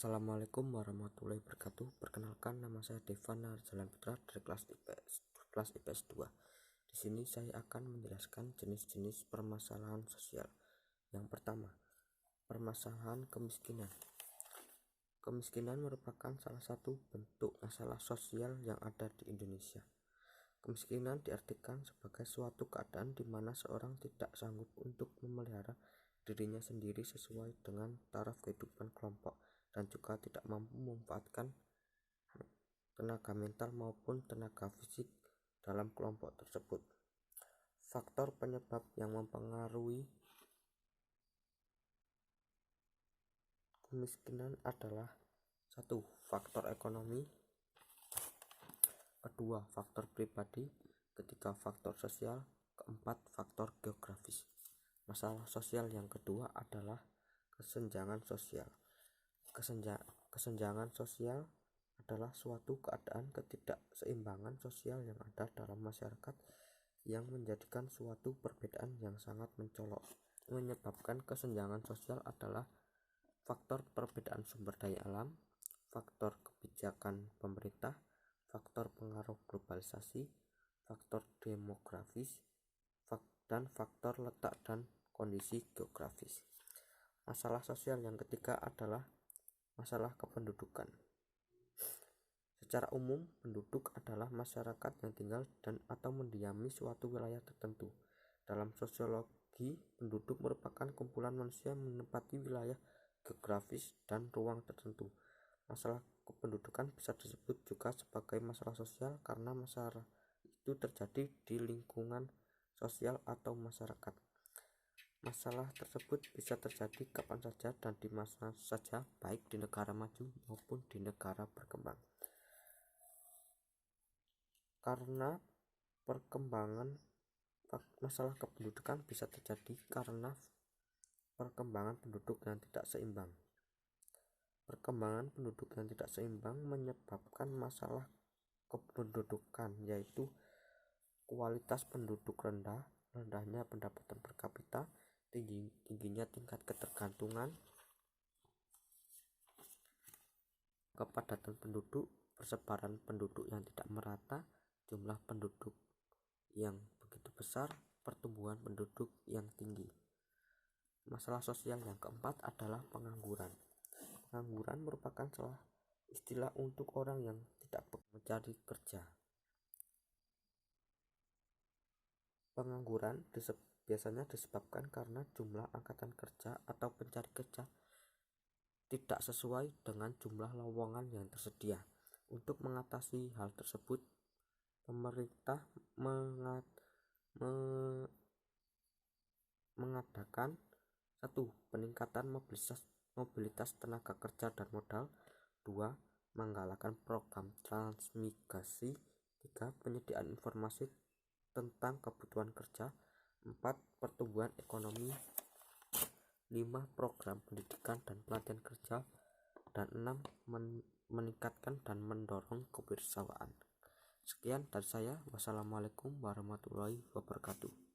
Assalamualaikum warahmatullahi wabarakatuh. Perkenalkan, nama saya Devan Narjalan Putra dari kelas IPS 2. Di sini saya akan menjelaskan jenis-jenis permasalahan sosial. Yang pertama, permasalahan kemiskinan. Kemiskinan merupakan salah satu bentuk masalah sosial yang ada di Indonesia. Kemiskinan diartikan sebagai suatu keadaan di mana seorang tidak sanggup untuk memelihara dirinya sendiri sesuai dengan taraf kehidupan kelompok dan juga tidak mampu memanfaatkan tenaga mental maupun tenaga fisik dalam kelompok tersebut. Faktor penyebab yang mempengaruhi kemiskinan adalah 1. Faktor ekonomi, 2. Faktor pribadi, 3. Faktor sosial, 4. Faktor geografis. Masalah sosial yang kedua adalah kesenjangan sosial. Kesenjangan sosial adalah suatu keadaan ketidakseimbangan sosial yang ada dalam masyarakat yang menjadikan suatu perbedaan yang sangat mencolok. Menyebabkan kesenjangan sosial adalah faktor perbedaan sumber daya alam, faktor kebijakan pemerintah, faktor pengaruh globalisasi, faktor demografis, dan faktor letak dan kondisi geografis. Masalah sosial yang ketiga adalah masalah kependudukan. Secara umum, penduduk adalah masyarakat yang tinggal dan atau mendiami suatu wilayah tertentu. Dalam sosiologi, penduduk merupakan kumpulan manusia yang menempati wilayah geografis dan ruang tertentu. Masalah kependudukan bisa disebut juga sebagai masalah sosial karena masalah itu terjadi di lingkungan sosial atau masyarakat. Masalah tersebut bisa terjadi kapan saja dan di masa saja, baik di negara maju maupun di negara berkembang. Karena perkembangan masalah kependudukan bisa terjadi karena perkembangan penduduk yang tidak seimbang. Perkembangan penduduk yang tidak seimbang menyebabkan masalah kependudukan, yaitu kualitas penduduk rendah, rendahnya pendapatan per kapita, tingginya tingkat ketergantungan, kepadatan penduduk, persebaran penduduk yang tidak merata, jumlah penduduk yang begitu besar, pertumbuhan penduduk yang tinggi. Masalah sosial yang keempat adalah pengangguran. Pengangguran merupakan istilah untuk orang yang tidak mencari kerja. Pengangguran biasanya disebabkan karena jumlah angkatan kerja atau pencari kerja tidak sesuai dengan jumlah lowongan yang tersedia. Untuk mengatasi hal tersebut, pemerintah mengadakan 1. Peningkatan mobilitas tenaga kerja dan modal, 2. Menggalakkan program transmigrasi, 3. Penyediaan informasi tentang kebutuhan kerja, 4. Pertumbuhan ekonomi, 5. Program pendidikan dan pelatihan kerja, dan 6. Meningkatkan dan mendorong kewirausahaan. Sekian dari saya. Wassalamualaikum warahmatullahi wabarakatuh.